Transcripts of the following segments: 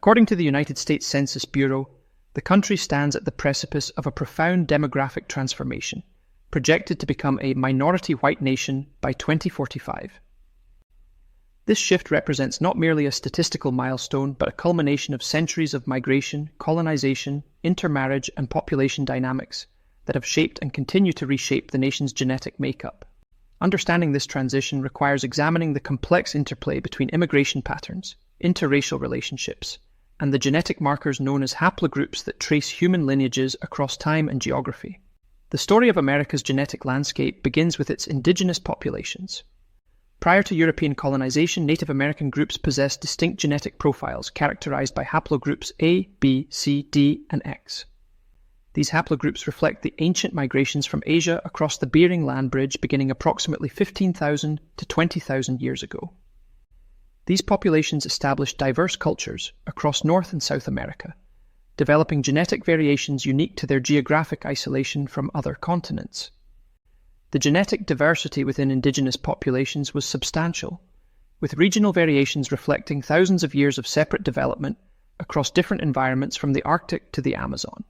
According to the United States Census Bureau, the country stands at the precipice of a profound demographic transformation, projected to become a minority white nation by 2045. This shift represents not merely a statistical milestone, but a culmination of centuries of migration, colonization, intermarriage, and population dynamics that have shaped and continue to reshape the nation's genetic makeup. Understanding this transition requires examining the complex interplay between immigration patterns, interracial relationships, and the genetic markers known as haplogroups that trace human lineages across time and geography. The story of America's genetic landscape begins with its indigenous populations. Prior to European colonization, Native American groups possessed distinct genetic profiles characterized by haplogroups A, B, C, D, and X. These haplogroups reflect the ancient migrations from Asia across the Bering Land Bridge beginning approximately 15,000 to 20,000 years ago. These populations established diverse cultures across North and South America, developing genetic variations unique to their geographic isolation from other continents. The genetic diversity within indigenous populations was substantial, with regional variations reflecting thousands of years of separate development across different environments from the Arctic to the Amazon.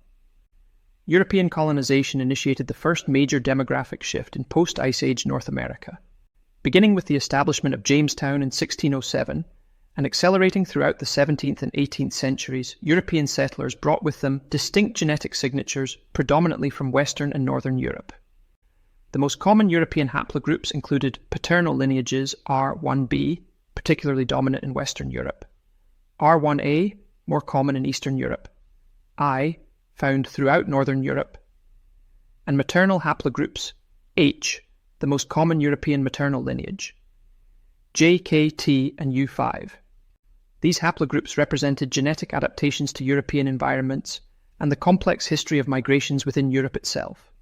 European colonization initiated the first major demographic shift in post-Ice Age North America, beginning with the establishment of Jamestown in 1607 and accelerating throughout the 17th and 18th centuries. European settlers brought with them distinct genetic signatures predominantly from Western and Northern Europe. The most common European haplogroups included paternal lineages R1b, particularly dominant in Western Europe, R1a, more common in Eastern Europe, I, found throughout Northern Europe, and maternal haplogroups H, the most common European maternal lineage, J, K, T, and U5. These haplogroups represented genetic adaptations to European environments and the complex history of migrations within Europe itself.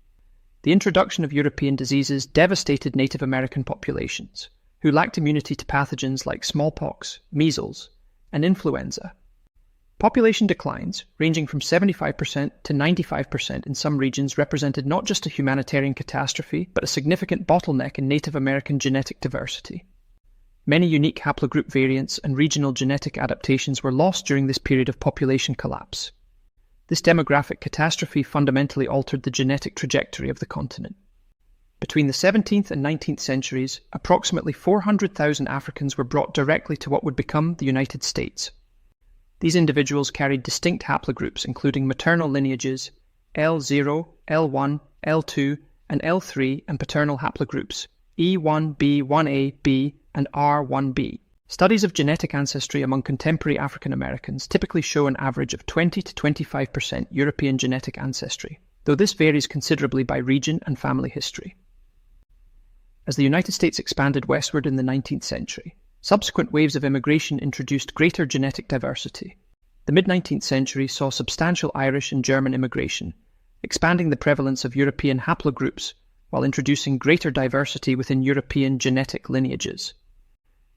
The introduction of European diseases devastated Native American populations, who lacked immunity to pathogens like smallpox, measles, and influenza. Population declines, ranging from 75% to 95% in some regions, represented not just a humanitarian catastrophe, but a significant bottleneck in Native American genetic diversity. Many unique haplogroup variants and regional genetic adaptations were lost during this period of population collapse. This demographic catastrophe fundamentally altered the genetic trajectory of the continent. Between the 17th and 19th centuries, approximately 400,000 Africans were brought directly to what would become the United States. These individuals carried distinct haplogroups including maternal lineages L0, L1, L2, and L3, and paternal haplogroups E1, B1a, B, and R1b. Studies of genetic ancestry among contemporary African Americans typically show an average of 20 to 25% European genetic ancestry, though this varies considerably by region and family history. As the United States expanded westward in the 19th century, subsequent waves of immigration introduced greater genetic diversity. The mid-19th century saw substantial Irish and German immigration, expanding the prevalence of European haplogroups while introducing greater diversity within European genetic lineages.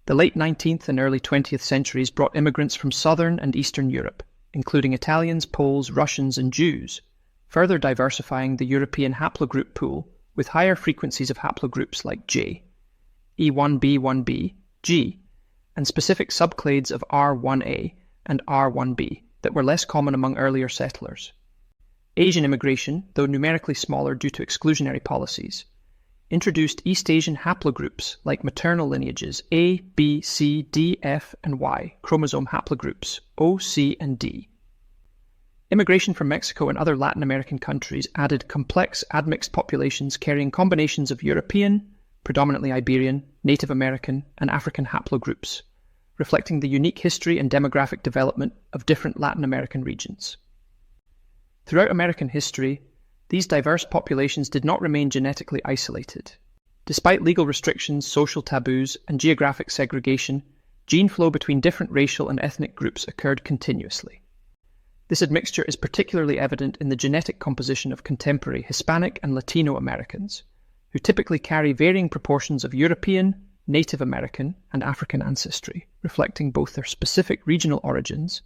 The late 19th and early 20th centuries brought immigrants from Southern and Eastern Europe, including Italians, Poles, Russians, and Jews, further diversifying the European haplogroup pool with higher frequencies of haplogroups like J, E1b1b, G, and specific subclades of R1a and R1b that were less common among earlier settlers. Asian immigration, though numerically smaller due to exclusionary policies, introduced East Asian haplogroups like maternal lineages A, B, C, D, F, and Y, chromosome haplogroups O, C, and D. Immigration from Mexico and other Latin American countries added complex admixed populations carrying combinations of European, predominantly Iberian, Native American, and African haplogroups, reflecting the unique history and demographic development of different Latin American regions. Throughout American history, these diverse populations did not remain genetically isolated. Despite legal restrictions, social taboos, and geographic segregation, gene flow between different racial and ethnic groups occurred continuously. This admixture is particularly evident in the genetic composition of contemporary Hispanic and Latino Americans, who typically carry varying proportions of European, Native American, and African ancestry, reflecting both their specific regional origins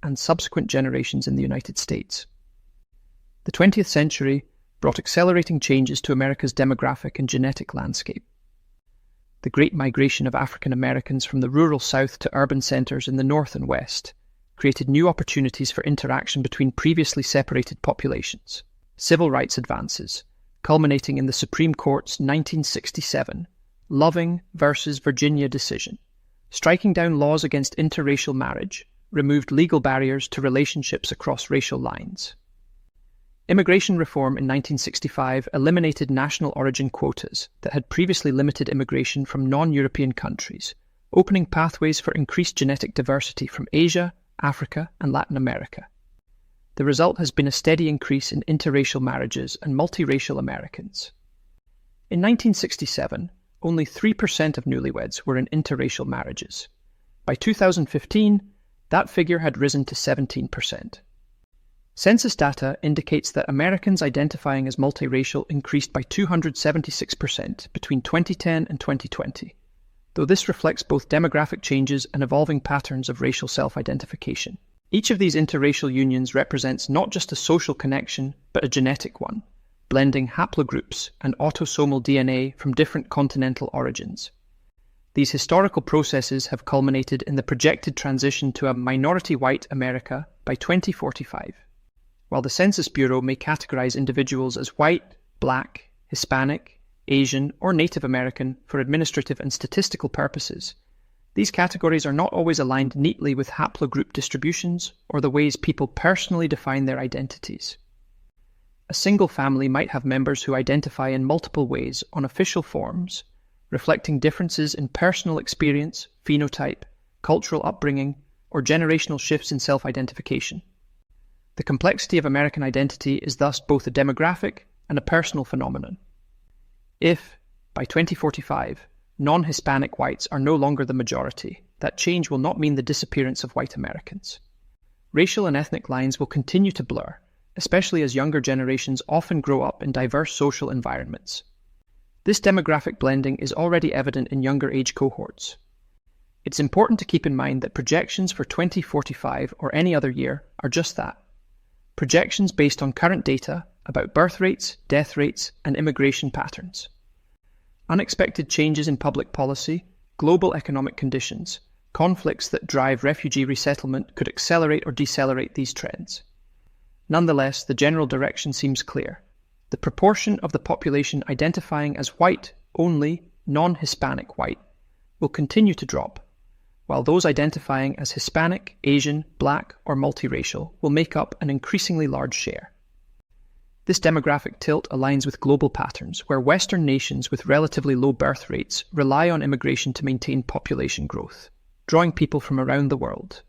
and subsequent generations in the United States. The 20th century brought accelerating changes to America's demographic and genetic landscape. The Great Migration of African Americans from the rural South to urban centers in the North and West created new opportunities for interaction between previously separated populations. Civil rights advances, culminating in the Supreme Court's 1967 Loving versus Virginia decision, striking down laws against interracial marriage, removed legal barriers to relationships across racial lines. Immigration reform in 1965 eliminated national origin quotas that had previously limited immigration from non-European countries, opening pathways for increased genetic diversity from Asia, Africa, and Latin America. The result has been a steady increase in interracial marriages and multiracial Americans. In 1967, only 3% of newlyweds were in interracial marriages. By 2015, that figure had risen to 17%. Census data indicates that Americans identifying as multiracial increased by 276% between 2010 and 2020, though this reflects both demographic changes and evolving patterns of racial self-identification. Each of these interracial unions represents not just a social connection, but a genetic one, blending haplogroups and autosomal DNA from different continental origins. These historical processes have culminated in the projected transition to a minority white America by 2045. While the Census Bureau may categorize individuals as white, black, Hispanic, Asian, or Native American for administrative and statistical purposes, these categories are not always aligned neatly with haplogroup distributions or the ways people personally define their identities. A single family might have members who identify in multiple ways on official forms, reflecting differences in personal experience, phenotype, cultural upbringing, or generational shifts in self-identification. The complexity of American identity is thus both a demographic and a personal phenomenon. If, by 2045, non-Hispanic whites are no longer the majority, that change will not mean the disappearance of white Americans. Racial and ethnic lines will continue to blur, especially as younger generations often grow up in diverse social environments. This demographic blending is already evident in younger age cohorts. It's important to keep in mind that projections for 2045 or any other year are just that. Projections based on current data about birth rates, death rates, and immigration patterns. Unexpected changes in public policy, global economic conditions, conflicts that drive refugee resettlement could accelerate or decelerate these trends. Nonetheless, the general direction seems clear. The proportion of the population identifying as white only, non-Hispanic white, will continue to drop, while those identifying as Hispanic, Asian, Black, or multiracial will make up an increasingly large share. This demographic tilt aligns with global patterns, where Western nations with relatively low birth rates rely on immigration to maintain population growth, drawing people from around the world.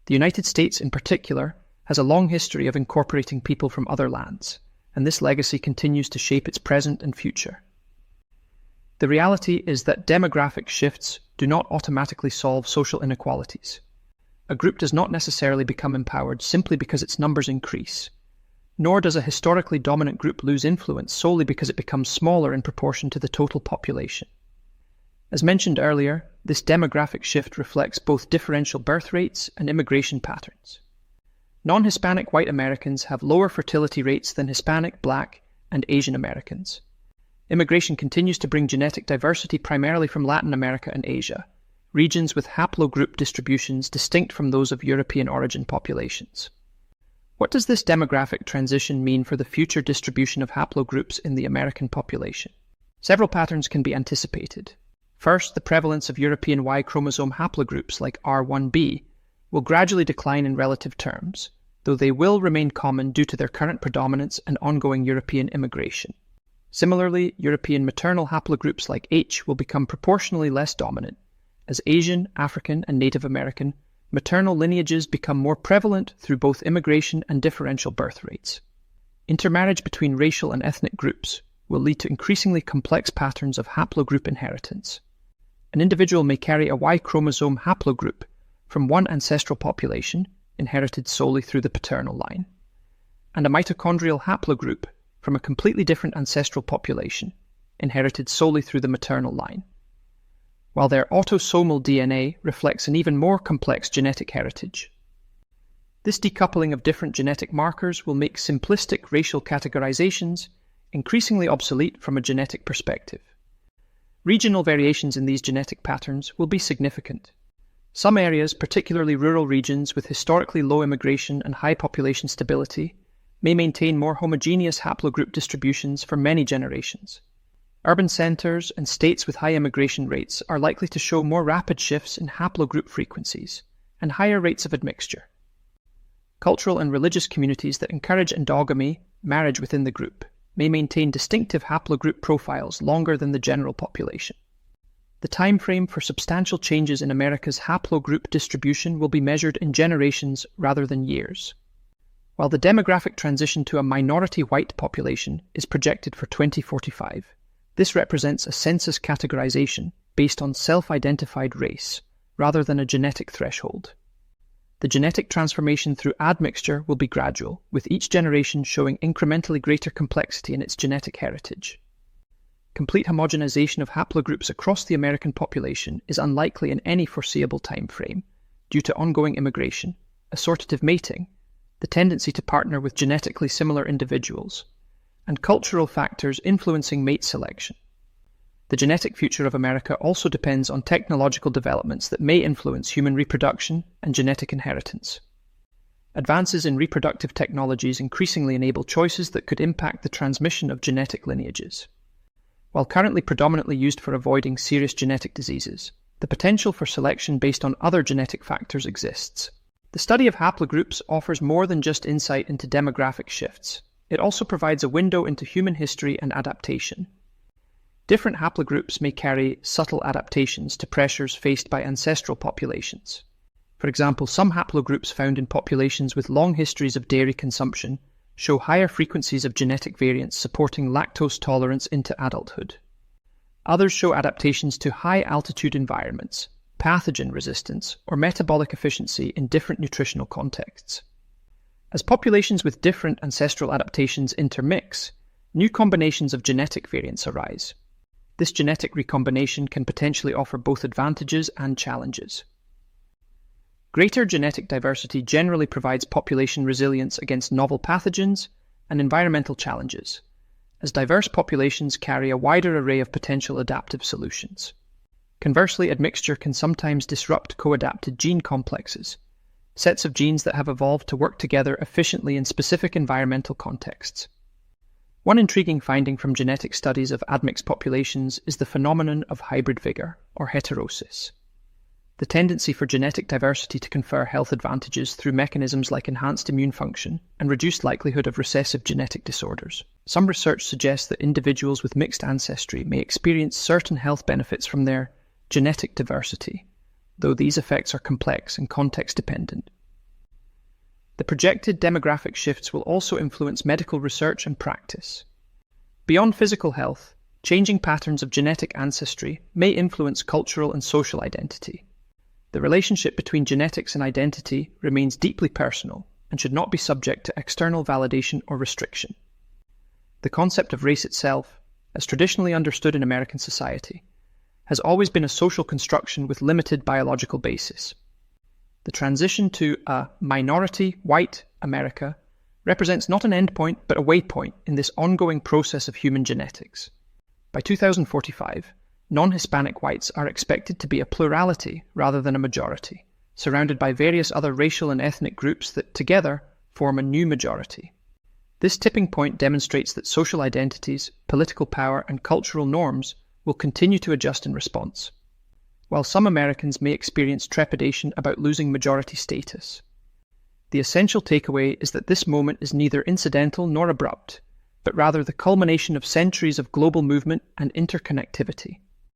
The United States, in particular, has a long history of incorporating people from other lands, and this legacy continues to shape its present and future. The reality is that demographic shifts do not automatically solve social inequalities. A group does not necessarily become empowered simply because its numbers increase, nor does a historically dominant group lose influence solely because it becomes smaller in proportion to the total population. As mentioned earlier, this demographic shift reflects both differential birth rates and immigration patterns. Non-Hispanic white Americans have lower fertility rates than Hispanic, Black, and Asian Americans. Immigration continues to bring genetic diversity primarily from Latin America and Asia, regions with haplogroup distributions distinct from those of European origin populations. What does this demographic transition mean for the future distribution of haplogroups in the American population? Several patterns can be anticipated. First, the prevalence of European Y chromosome haplogroups like R1b will gradually decline in relative terms, though they will remain common due to their current predominance and ongoing European immigration. Similarly, European maternal haplogroups like H will become proportionally less dominant, as Asian, African, and Native American maternal lineages become more prevalent through both immigration and differential birth rates. Intermarriage between racial and ethnic groups will lead to increasingly complex patterns of haplogroup inheritance. An individual may carry a Y chromosome haplogroup from one ancestral population, inherited solely through the paternal line, and a mitochondrial haplogroup from a completely different ancestral population, inherited solely through the maternal line, while their autosomal DNA reflects an even more complex genetic heritage. This decoupling of different genetic markers will make simplistic racial categorizations increasingly obsolete from a genetic perspective. Regional variations in these genetic patterns will be significant. Some areas, particularly rural regions with historically low immigration and high population stability, may maintain more homogeneous haplogroup distributions for many generations. Urban centres and states with high immigration rates are likely to show more rapid shifts in haplogroup frequencies and higher rates of admixture. Cultural and religious communities that encourage endogamy, marriage within the group, may maintain distinctive haplogroup profiles longer than the general population. The time frame for substantial changes in America's haplogroup distribution will be measured in generations rather than years. While the demographic transition to a minority white population is projected for 2045, this represents a census categorization based on self-identified race rather than a genetic threshold. The genetic transformation through admixture will be gradual, with each generation showing incrementally greater complexity in its genetic heritage. Complete homogenization of haplogroups across the American population is unlikely in any foreseeable time frame due to ongoing immigration, assortative mating, the tendency to partner with genetically similar individuals, and cultural factors influencing mate selection. The genetic future of America also depends on technological developments that may influence human reproduction and genetic inheritance. Advances in reproductive technologies increasingly enable choices that could impact the transmission of genetic lineages. While currently predominantly used for avoiding serious genetic diseases, the potential for selection based on other genetic factors exists. The study of haplogroups offers more than just insight into demographic shifts. It also provides a window into human history and adaptation. Different haplogroups may carry subtle adaptations to pressures faced by ancestral populations. For example, some haplogroups found in populations with long histories of dairy consumption show higher frequencies of genetic variants supporting lactose tolerance into adulthood. Others show adaptations to high-altitude environments, pathogen resistance, or metabolic efficiency in different nutritional contexts. As populations with different ancestral adaptations intermix, new combinations of genetic variants arise. This genetic recombination can potentially offer both advantages and challenges. Greater genetic diversity generally provides population resilience against novel pathogens and environmental challenges, as diverse populations carry a wider array of potential adaptive solutions. Conversely, admixture can sometimes disrupt co-adapted gene complexes, sets of genes that have evolved to work together efficiently in specific environmental contexts. One intriguing finding from genetic studies of admixed populations is the phenomenon of hybrid vigor, or heterosis. The tendency for genetic diversity to confer health advantages through mechanisms like enhanced immune function and reduced likelihood of recessive genetic disorders. Some research suggests that individuals with mixed ancestry may experience certain health benefits from their genetic diversity, though these effects are complex and context-dependent. The projected demographic shifts will also influence medical research and practice. Beyond physical health, changing patterns of genetic ancestry may influence cultural and social identity. The relationship between genetics and identity remains deeply personal and should not be subject to external validation or restriction. The concept of race itself, as traditionally understood in American society, has always been a social construction with limited biological basis. The transition to a minority white America represents not an endpoint but a waypoint in this ongoing process of human genetics. By 2045, non-Hispanic whites are expected to be a plurality rather than a majority, surrounded by various other racial and ethnic groups that together form a new majority. This tipping point demonstrates that social identities, political power, and cultural norms will continue to adjust in response. While some Americans may experience trepidation about losing majority status, the essential takeaway is that this moment is neither incidental nor abrupt, but rather the culmination of centuries of global movement and interconnectivity.